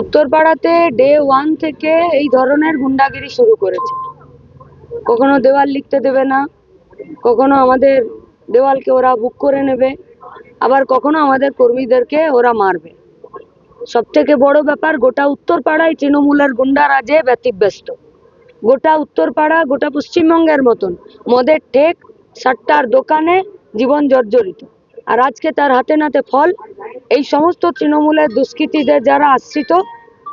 উত্তরপাড়াতে day 1 থেকে এই ধরনের গুন্ডাগিরি শুরু করেছে। কখনো দেওয়াল লিখতে দেবে না, কখনো আমাদের দেওয়ালকে ওরা বুক করে নেবে, আবার কখনো আমাদের কর্মীদেরকে ওরা মারবে। সব থেকে বড় ব্যাপার, গোটা উত্তরপাড়ায় তৃণমূলের গুন্ডারাজে ব্যতিব্যস্ত। গোটা উত্তরপাড়া, গোটা পশ্চিমবঙ্গের মতন মদের ঠেক, সাট্টার দোকানে জীবন জর্জরিত। আর আজকে তার হাতে নাতে ফল। এই সমস্ত তৃণমূলের দুষ্কৃতীদের যারা আশ্রিত,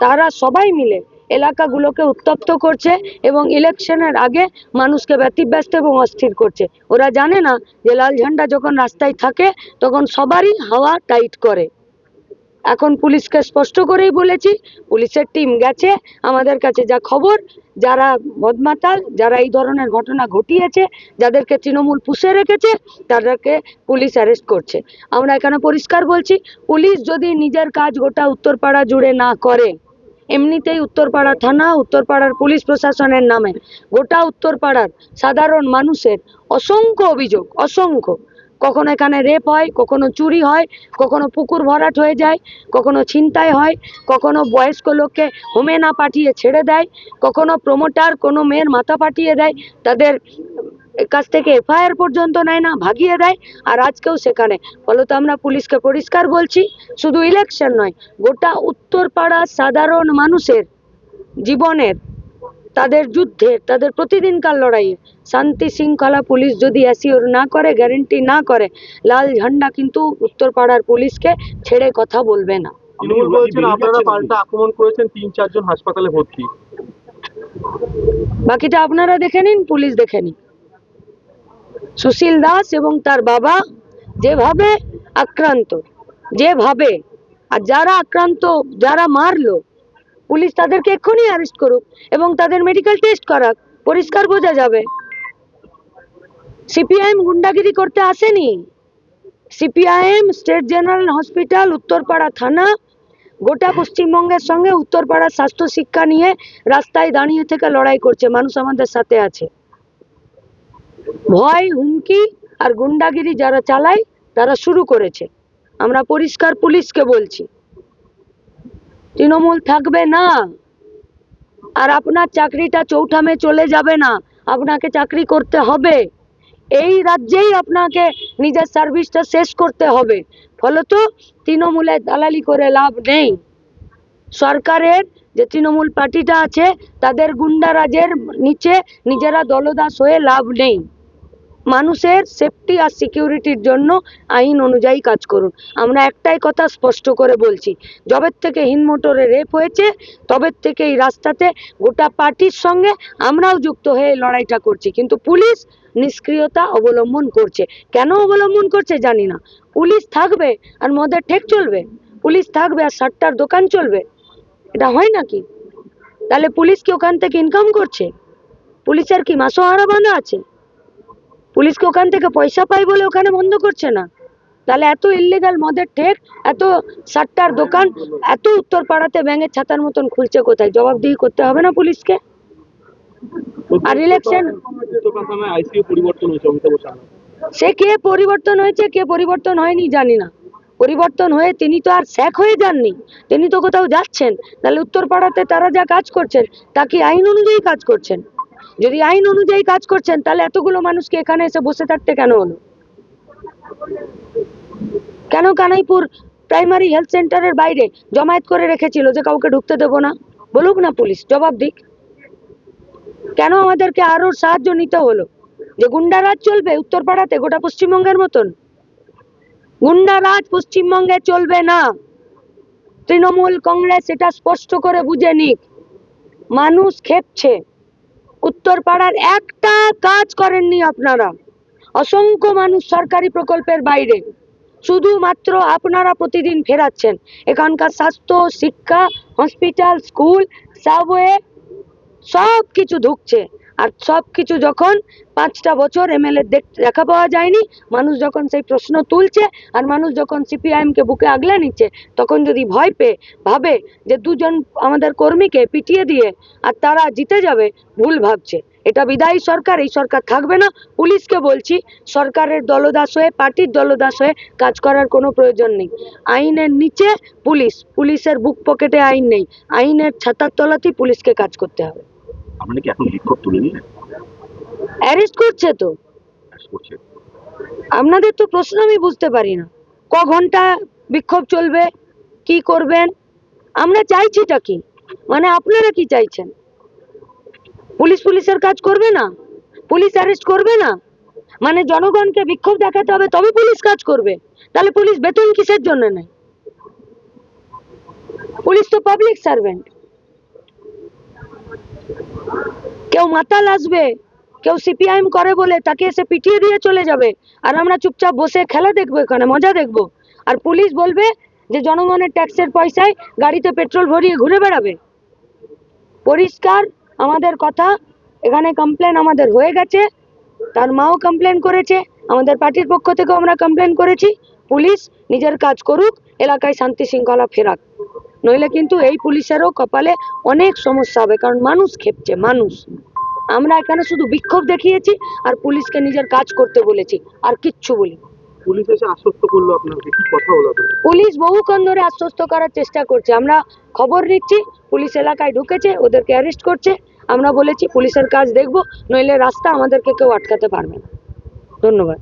তারা সবাই মিলে এলাকাগুলোকে উত্তপ্ত করছে এবং ইলেকশনের আগে মানুষকে ব্যতিব্যস্ত এবং অস্থির করছে। ওরা জানে না যে লাল ঝান্ডা যখন রাস্তায় থাকে তখন সবারই হাওয়া টাইট করে। এখন পুলিশকে স্পষ্ট করেই বলেছি, পুলিশের টিম গেছে, আমাদের কাছে যা খবর, যারা বদমাতাল, যারা এই ধরনের ঘটনা ঘটিয়েছে, যাদেরকে তৃণমূল পুষে রেখেছে, তাদেরকে পুলিশ অ্যারেস্ট করছে। আমরা এখানে পরিষ্কার বলছি, পুলিশ যদি নিজের কাজ গোটা উত্তরপাড়া জুড়ে না করে, এমনিতেই উত্তরপাড়া থানা, উত্তরপাড়ার পুলিশ প্রশাসনের নামে গোটা উত্তরপাড়ার সাধারণ মানুষের অসংখ্য অভিযোগ, অসংখ্য। কখনো এখানে রেপ হয়, কখনো চুরি হয়, কখনো পুকুর ভরাট হয়ে যায়, কখনো ছিনতাই হয়, কখনো বয়স্ক লোককে হোমে না পাঠিয়ে ছেড়ে দেয়, কখনো প্রমোটার কোনো মেয়ের মাথা পাঠিয়ে দেয়, তাদের কাছ থেকে এফআইআর পর্যন্ত নেয় না, ভাগিয়ে দেয়। আর আজকেও সেখানে। ফলত আমরা পুলিশকে পরিষ্কার বলছি, শুধু ইলেকশন নয়, গোটা উত্তরপাড়া সাধারণ মানুষের জীবনের, তাদের যুদ্ধের, তাদের প্রতিদিনকার লড়াইয়ে শান্তি শৃঙ্খলা পুলিশ যদি অ্যাসিওর না করে, গ্যারেন্টি না করে, লাল ঝান্ডা কিন্তু উত্তরপাড়ার পুলিশকে ছেড়ে কথা বলবে না। তৃণমূল বলছেন আপনারা পাল্টা আক্রমণ করেছেন, 3-4 জন হাসপাতালে ভর্তি। বাকিটা আপনারা দেখে নিন, পুলিশ দেখে নিন। সুশীল দাস এবং তার বাবা যেভাবে আক্রান্ত, যেভাবে, আর যারা আক্রান্ত, যারা মারলো, পুলিশ তাদেরকে এক্ষুনি অ্যারেস্ট করুক এবং তাদের মেডিকেল টেস্ট করাক, পরিষ্কার বোঝা যাবে। সিপিআইএম গুন্ডাগিরি করতে আসেনি। CPIM state general hospital, Uttarpara থানা, গোটা পশ্চিমবঙ্গের সঙ্গে উত্তরপাড়ার স্বাস্থ্য শিক্ষা নিয়ে রাস্তায় দাঁড়িয়ে থেকে লড়াই করছে। মানুষ আমাদের সাথে আছে। ভয়, হুমকি আর গুন্ডাগিরি যারা চালায়, তারা শুরু করেছে। আমরা পরিষ্কার পুলিশকে বলছি, তৃণমূল থাকবে না। আর আপনার চাকরিটা চৌঠামে চলে যাবে না, আপনাকে চাকরি করতে হবে। এই রাজ্যেই আপনাকে নিজের সার্ভিসটা শেষ করতে হবে। ফলত তৃণমূলের দালালি করে লাভ নেই। সরকারের যে তৃণমূল পার্টিটা আছে, তাদের গুন্ডারাজের নিচে নিজেরা দলদাস হয়ে লাভ নেই। মানুষের সেফটি আর সিকিউরিটির জন্য আইন অনুযায়ী কাজ করুন। আমরা একটাই কথা স্পষ্ট করে বলছি, যবের থেকে হিন্দমোটরে রেপ হয়েছে, তবের থেকে এই রাস্তাতে গোটা পার্টির সঙ্গে আমরাও যুক্ত হয়ে লড়াইটা করছি। কিন্তু পুলিশ নিষ্ক্রিয়তা অবলম্বন করছে। কেন অবলম্বন করছে জানি না। পুলিশ থাকবে আর মদের ঠেক চলবে, পুলিশ থাকবে আর সাট্টার দোকান চলবে, এটা হয় নাকি? তাহলে পুলিশ কি ওখান থেকে ইনকাম করছে? পুলিশের কি মাসোহারা বাঁধা আছে? পুলিশকে ওখান থেকে পয়সা পাই বলে ওখানে বন্ধ করছে না? তাহলে এত ইল্লিগাল মদের ঠেক, এত সাট্টার দোকান, এত উত্তরপাড়াতে ব্যাঙের ছাতার মতন খুলছে কোথায়? জবাবদিহি করতে হবে না পুলিশকে? আর ইলেকশন, সে কে পরিবর্তন হয়েছে, কে পরিবর্তন হয়নি জানি না। পরিবর্তন হয়ে তিনি তো আর স্যাক হয়ে যাননি, তিনি তো কোথাও যাচ্ছেন। তাহলে উত্তরপাড়াতে তারা যা কাজ করছেন, তা কি আইন অনুযায়ী কাজ করছেন? যদি আইন অনুযায়ী কাজ করছেন, তাহলে এতগুলো মানুষকে এখানে এসে বসে থাকতে কেন হলো? কেন কানাইপুর প্রাইমারি হেলথ সেন্টারের বাইরে জমায়েত করে রেখেছিল যে কাউকে ঢুকতে দেবো না? বলুক না, পুলিশ জবাব দিক। কেন আমাদেরকে আরো সাহায্য নিতে হলো? যে গুন্ডারাজ চলবে উত্তরপাড়াতে গোটা পশ্চিমবঙ্গের মতন? গুন্ডারাজ পশ্চিমবঙ্গে চলবে না। তৃণমূল কংগ্রেস এটা স্পষ্ট করে বুঝে নিক। মানুষ খেপছে। উত্তরপাড়ার একটা কাজ করেননি আপনারা। অসংখ্য মানুষ সরকারি প্রকল্পের বাইরে, শুধুমাত্র আপনারা প্রতিদিন ফেরাচ্ছেন। এখানকার স্বাস্থ্য, শিক্ষা, হসপিটাল, স্কুল, সাবওয়ে সব কিছু ঢুকছে। আর সব কিছু যখন 5টা বছর এমএলএ দেখা পাওয়া যায়নি, মানুষ যখন সেই প্রশ্ন তুলছে, আর মানুষ যখন সিপিআইএমকে বুকে আগলে নিচ্ছে, তখন যদি ভয় পেয়ে ভাবে যে 2 জন আমাদের কর্মীকে পিটিয়ে দিয়ে আর তারা জিতে যাবে, ভুল ভাবছে। এটা বিদায়ী সরকার, এই সরকার থাকবে না। পুলিশকে বলছি, সরকারের দলদাস হয়ে, পার্টির দলদাস হয়ে কাজ করার কোনো প্রয়োজন নেই। আইনের নিচে পুলিশ, পুলিশের বুক পকেটে আইন নেই, আইনের ছাতার তলাতেই পুলিশকে কাজ করতে হবে। আপনারা কি এখন বিক্ষোভ তুলে নিলেন? অ্যারেস্ট করছে তো। করছে আপনাদের তো প্রশ্ন আমি বুঝতে পারি না, ক ঘন্টা বিক্ষোভ চলবে, কি করবেন? আমরা চাইছিটা কি, মানে আপনারা কি চাইছেন? পুলিশের কাজ করবে না, পুলিশ অ্যারেস্ট করবে না, মানে জনগণকে বিক্ষোভ দেখাতে হবে তবে পুলিশ কাজ করবে? তাহলে পুলিশ বেতন কিসের জন্য নেয়? পুলিশ তো পাবলিক সার্ভেন্ট। কেউ মাতাল আসবে, কেউ সিপিআইএম করে বলে তাকে এসে পিটিয়ে দিয়ে চলে যাবে, আর আমরা চুপচাপ বসে খেলা দেখবো, এখানে মজা দেখবো। আর পুলিশ বলবে যে জনগণের ট্যাক্সের পয়সায় গাড়িতে পেট্রোল ভরিয়ে ঘুরে বেড়াবে। পরিষ্কার আমাদের কথা, এখানে কমপ্লেন আমাদের হয়ে গেছে, তার মাও কমপ্লেন করেছে, আমাদের পার্টির পক্ষ থেকেও আমরা কমপ্লেন করেছি। পুলিশ নিজের কাজ করুক, এলাকায় শান্তি শৃঙ্খলা ফেরাক, নইলে কিন্তু এই পুলিশেরও কপালে অনেক সমস্যা হবে, কারণ মানুষ খেপছে, মানুষ। আমরা এখানে শুধু বিক্ষোভ দেখিয়েছি আর পুলিশকে নিজের কাজ করতে বলেছি, আর কিচ্ছু বলি। পুলিশ এসে আশ্বস্ত করলো আপনাকে, কি কথা হলো আপনার? পুলিশ বহুক্ষণ ধরে আশ্বস্ত করার চেষ্টা করছে, আমরা খবর নিচ্ছি, পুলিশ এলাকায় ঢুকেছে, ওদেরকে অ্যারেস্ট করছে। আমরা বলেছি পুলিশের কাজ দেখবো, নইলে রাস্তা আমাদেরকে কেউ আটকাতে পারবে না। ধন্যবাদ।